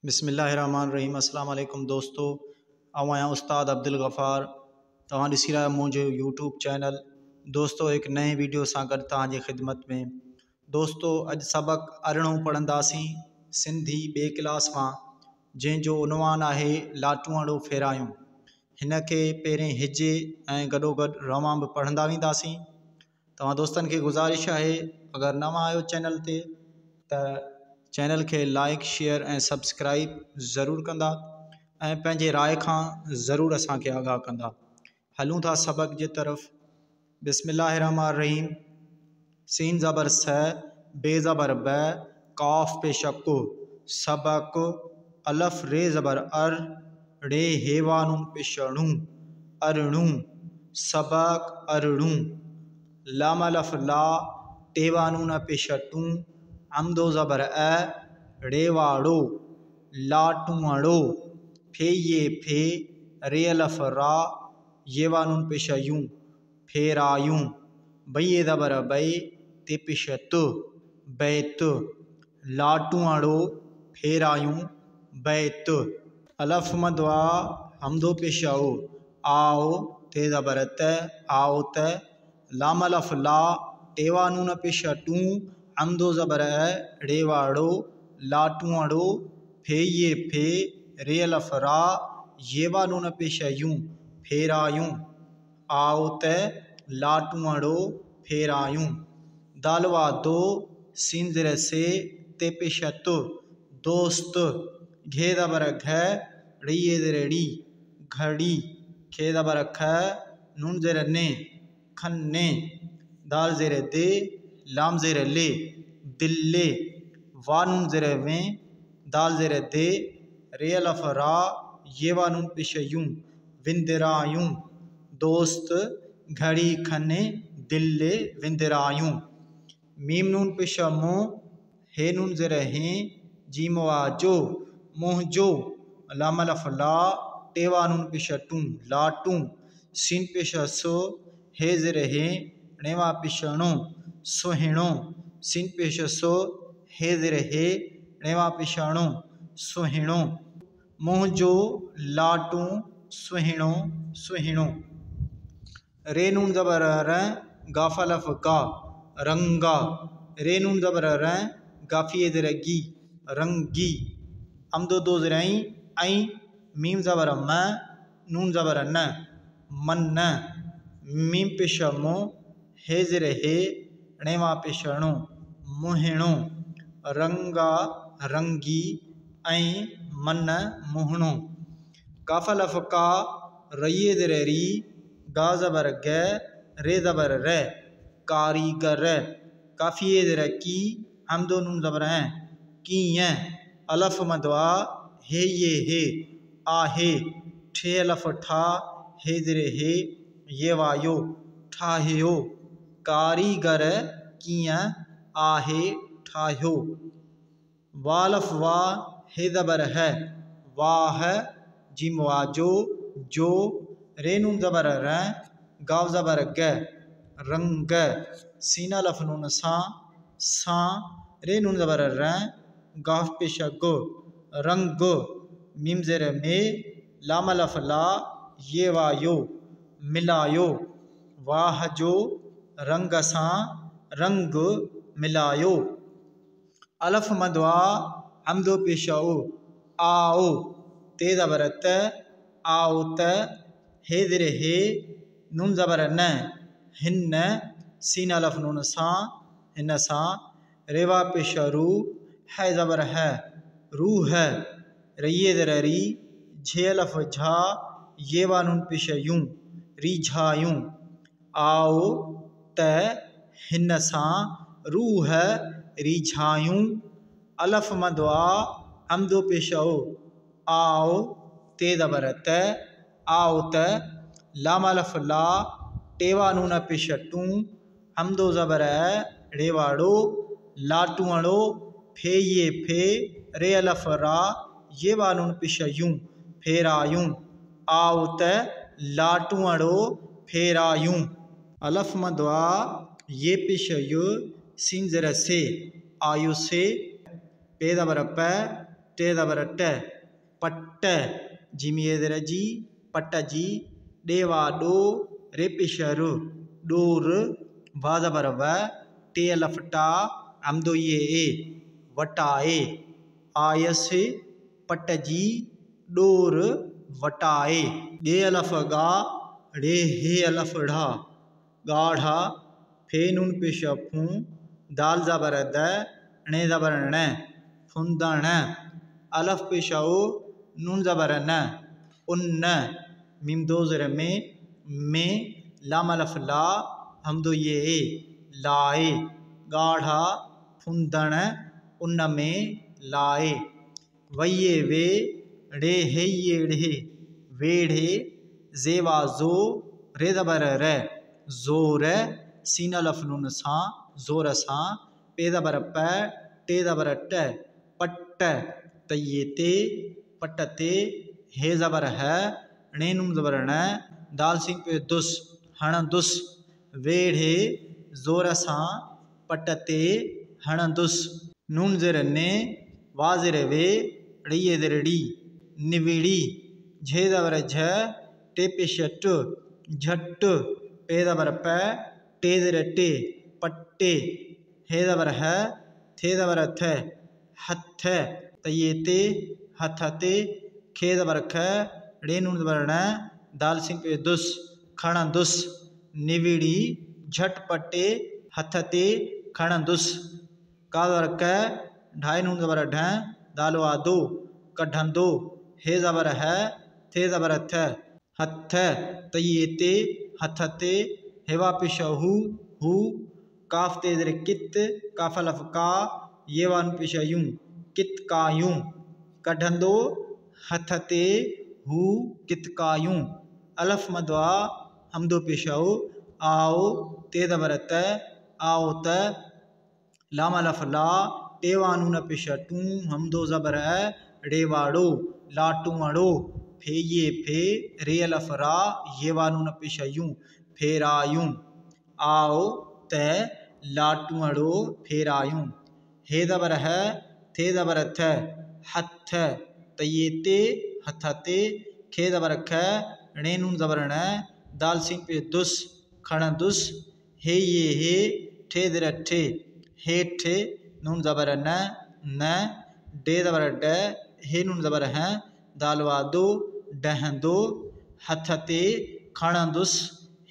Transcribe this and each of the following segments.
बिस्मिल्लाहिर्रहमानिर्रहीम। अस्सलाम वालेकुम दोस्तों, आवां उस्ताद अब्दुल गफ़ार। तव्हां ॾिसी रहिया मुंहिंजो यूट्यूब चैनल। दोस्तों, एक नए वीडियो सां गॾु तव्हांजी ख़िदमत में। दोस्तों, अॼु सबक़ 11 पढ़ंदासीं सिंधी ॿिए क्लास मां, जंहिंजो उनवान आहे लाटूआड़ो फेरायूं। हिन खे पहिरें हिजे ऐं गॾोगॾु रवां बि पढ़ंदा वेंदासीं। तव्हां दोस्तनि खे गुज़ारिश आहे, अगरि नवां आहियो चैनल ते त चैनल के लाइक शेयर ऐं सब्सक्राइब ज़रूर कंदा ऐं पंहिंजे राय खां ज़रूर असांखे आगाह कंदा। हलूं था सबक जे तरफ़। बिस्मिल्लाहिर्रहमानिर्रहीम। सीन ज़बर स, बे ज़बर ब, काफ पेश कु, सबक, अलफ रे ज़बर अर, रे हेवा नून पेश णु, अरणु, सबक अरणु, लाम अलफ ला, टेवा नून पेश टू, अमदो ज़बर अ, रेवाड़ो, लाटूअड़ो, फे ये फे, रे अलफ रा, येवा नून पेश यूं, फेरायूं, बये ज़बर बे, ते पेश तु, बैत, लाटूअड़ो, फेरायूं, बैत। अलफ मदवा हमदो पेश ओ, आओ, ते ज़बर त, आओ त, लाम अलफ ला, टेवा नून पेश टू, अमदो ज़बर अ, रेवाड़ो, लाटूअड़ो, फे ये फे, रे अलफ रा, येवा नून पेश यूं, फेरायूं, आओ त, लाटूअड़ो, फेरायूं। दालवा दो, सीन ज़ेर से, ते पेश तु, दोस्त, घे ज़बर घ, ड़िये ज़ेर ड़ी, घड़ी, खे ज़बर ख, नून ज़ेर ने, खन्ने, दाल ज़ेर दे, लाम ज़ेर ले, दिल्ले, वा नून ज़ेर वें, दाल ज़ेर दे, रे अलफ रा, येवा नून पेश यूं, विंदरायूं, दोस्त, घड़ी खन्ने, दिल्ले, विंदरायूं। मीम नून पेश मो, हे नून ज़ेर हें, जीम वाजो, मोहजो, लाम अलफ ला, टेवा नून पेश टू, लाटू, सीन पेश सो, हे ज़ेर हें, णेवा पेश णो, सुहिणो, सीन पेश सो, हे ज़ेर हे, णेवा पेश णो, सुहिणो, मोहजो, लाटू, सुहिणो, सुहिणो। रे नून ज़बर र, गाफ अलफ गा, रंगा, रे नून ज़बर र, गाफिए ज़ेर गी, रंगी, अमदो दो ज़ेर ऐं, मीम ज़बर म, नून ज़बर न, मन, मीम पेश मो, हे ज़ेर हे, णेवा पेश णो, मुहिणो, रंगा, रंगी ऐं मन, मुहिणो। काफ अलफ का, रइये ज़ेर री, गा ज़बर ग, रे ज़बर र, कारीगर, काफिए ज़ेर की, हमदो नून ज़बर हैं, कीअं, अलफ मदवा, हे ये हे, आहे, ठे अलफ ठा, हे ज़ेर हे, ये वायो, ठाहियो, कारीगर, कीअं, आहे, ठाहियो। वालफ वा, हे ज़बर है, वाह, जीम वाजो, जो, रे नून ज़बर र, गाव ज़बर ग, रंग, सीन अलफ नून सा, रे नून ज़बर र, गाफ पेश गो, रंग, मीम ज़ेर में, लाम अलफ ला, ये वायो, मिलायो, वाह जो, रंग सां, रंग मिलायो। अलफ मदवा हमदो पेश ओ, आओ, ते ज़बर त, आओ त, हे ज़ेर हे, नून ज़बर न, हिन, सीन अलफ नून सा, हिन सा, रेवा पेश रू, है ज़बर है, रूह, रइये ज़ेर री, झे अलफ झा, येवा नून पेश यूं, रिझायूं, आओ त, हिन सां, रूह, रिझायूं। अलफ मदवा हमदो पेश ओ, आओ, ते ज़बर त, आओ त, लाम अलफ ला, टेवा नून पेश टू, हमदो ज़बर अ, रेवाड़ो, लाटूअड़ो, फे ये फे, रे अलफ रा, येवा नून पेश यूं, फेरायूं, आओ त, लाटूअड़ो, फेरायूं। अलफ मदवा ये पेश यु, सीन ज़ेर से, आयु से, पे ज़बर प, टे ज़बर ट पट जीम ये ज़ेर जी पट जी डेवा डो रे पेश रु डोर वा ज़बर व टे अलफ टा हमदो ये ए वटाए आयस पट जी डोर वटाए डे अलफ गा रे हे अलफ ढा गाढ़ा फे नून पेश फू दाल ज़बर द णे ज़बर न फुंदण अलफ पेश ओ नून ज़बर न उन्न मीम दो ज़ेर में लाम अलफ ला हमदो ये ए लाए गाढ़ा फुंदण उन्न में लाए वये वे रे हे ये ढे वेढ़े जेवा जो रे ज़बर र जोर सीन अलफ नून सां जोर सां पे ज़बर प टे ज़बर ट पट तये ते पट ते हे ज़बर है णे नून ज़बर न दाल सिंह पे दुस हण दुस वेढ़े जोर सां पट ते हण दुस नून ज़ेर ने वा ज़ेर वे ड़िये ज़ेर डी निविड़ी झे ज़बर झ टे पेश ट झट पे ज़बर प टे ज़ेर टे पट्टे हे ज़बर है थे ज़बर थ हथ तये ते हथ ते खे ज़बर ख रे नून ज़बर न दाल सिंह पे दुस खण दुस निविड़ी झटपटे हथ ते खण दुस का ज़बर क ढाई नून ज़बर ढ दालवा दो कढंदो हे ज़बर है थे ज़बर थ हथ तये ते हथ ते हेवा पेश हु काफ ते ज़ेर कित काफ अलफ का ये वान पेश यूं कित का यूं कढंदो हथ ते हु कित का यूं अलफ मदवा हमदो पेश आओ ते ज़बर त आओ त लाम अलफ ला टेवा नून पेश टू हमदो ज़बर रेवाड़ो लाटूअड़ो फे ये फे रे अलफ रा ये वा नून पेश यूं फेरायूं आओ त लाटूअड़ो फेरायूं हे ज़बर है थे ज़बर थ हथ तये ते हथ ते खे ज़बर ख णे नून ज़बर न दाल सिंह पे दुस खण दुस हे ये हे ठे ज़ेर ठे हेठ नून ज़बर न डे ज़बर ड हे नून ज़बर हैं दालवा दो डहंदो हथ ते खण दुस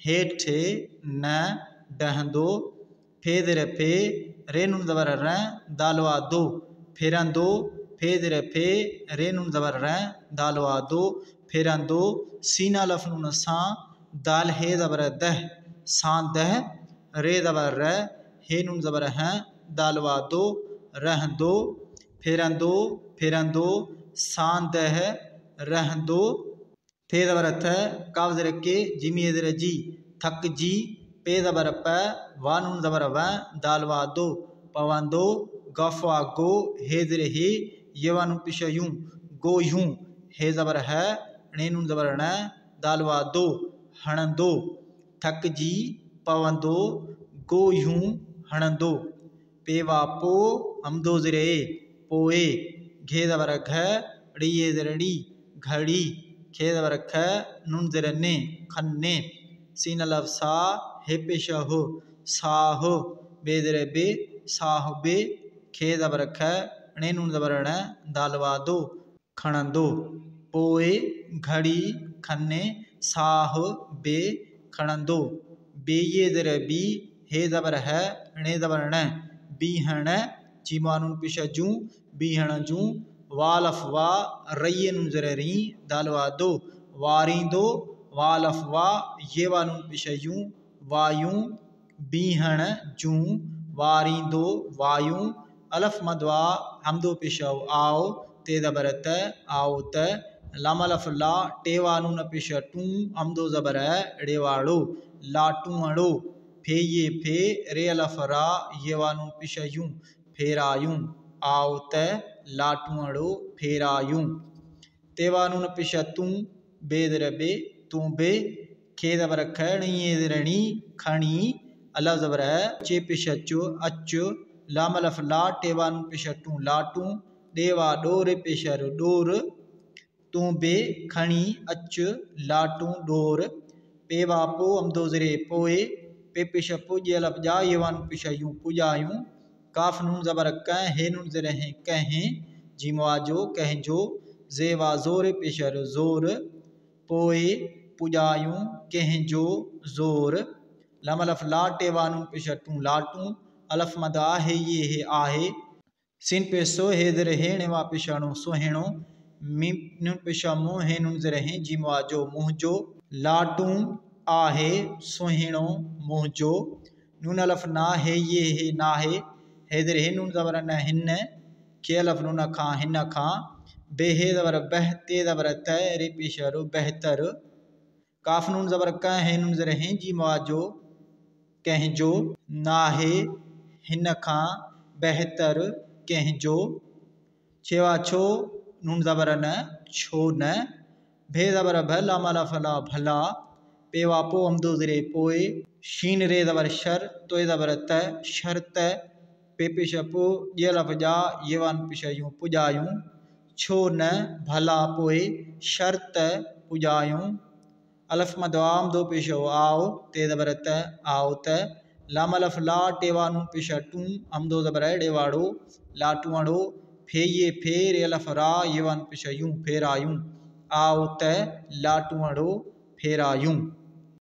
हेठ न डहंदो फे ज़ेर फे रे नून ज़बर र दालवा दो फेरंदो फे ज़ेर फे रे नून ज़बर र दालवा दो फेरंदो सीना लफ नून सां दाल हे ज़बर दह सां दह रे ज़बर र हे नून ज़बर हैं दालवा दो रहंदो फेरंदो फेरंदो सां दह रहंदो थे ज़बर थ काव ज़ेर के जिमी ज़ेर जी थक जी पे ज़बर प वा नून ज़बर व दालवा दो पवंदो गफवा गो हे ज़ेर हे ये वा नून पेश यूं गो यूं हे ज़बर है णे नून ज़बर न दालवा दो हणंदो थक जी पवंदो गो यूं हणंदो पेवा पो हमदो ज़ेर ए पोए घे ज़बर घ ड़िये ज़ेर डी घड़ी खे ज़बर ख नून ज़ेर ने खन्ने सीन अलफ सा हे पेश हो साह बे ज़ेर बे साह बे खे ज़बर ख णे नून ज़बर न दालवा दो खणंदो पोए घड़ी खन्ने साह बे खणंदो बेये ज़ेर बी हे ज़बर है णे ज़बर न बीहण जीमा नून पेश जूं बीहण जूं वालफ वा रये नून ज़ेर री दालवा दो वारींदो वालफ वा ये वा नून पेश यूं वायूं बीहण जूं वारींदो वायूं अलफ मदवा हमदो पेश आओ ते ज़बर त आओ त लाम अलफ ला टेवा नून पेश टूं हमदो ज़बर रेवाड़ो लाटूअड़ो फे ये फे रे अलफ रा ये वा नून पेश यूं फेरायूं आओ त लाटूअड़ो फेरायूं तेवा नून पेश तूं बे ज़ेर बे तूं बे खे ज़बर खणी ज़ेर णी खणी अलफ ज़बर चे पेश चो अच लाम अलफ ला टेवा नून पेश टूं लाटूं देवा डोर पेशर डोर तू बे खणी अच लाटू डोर पेवा पो अमदो ज़रे पोए पे पेश पुज अलफ जा ये वन पेश यूं पुजायूं काफ नून ज़बर कह हे नून ज़रे हैं कहें जिमवाजो कहजो जेवा जोर पेशर जोर पोए पुजायूं कहजो जोर लम अलफ लाटे वानू पेश टू लाटू अलफ मद आहे ये आहे सिन पे सो हे दर हेण वा पिशाणो सोहेणो मीम नून पेशा मुँह हे नून ज़रे हैं जिमवाजो मुँहजो लाटू आहे सोहेणो मुँहजो नून अलफ ना हे ना हे दर हे नून ज़बर न हिन के अलफ नून खां हिन खां बे हे ज़बर बह ते ज़बर त रे पेशरो बेहतर काफ नून ज़बर क हे नून ज़रे हैं जिमवाजो कहजो नाहे हिन खां बेहतर कहजो छेवा छो नून ज़बर न छो न भे ज़बर भला मला फला भला पेवा पो अमदो ज़रे पोए शीन रे ज़बर शर तोए ज़बर त शर्त पे पेश पो ये लफ जा ये वन पेश यूं पुजायूं छो न भला पोए शर्त पुजायूं अलफ मदवाम दो पेश आओ ते ज़बर त आओ त लाम अलफ ला टेवानू पेश टू अमदो ज़बर डेवाड़ो लाटुआड़ो फे ये फेर अलफ रा ये वन पेश यूं फेरायूं आओ त लाटुआड़ो फेरायूं।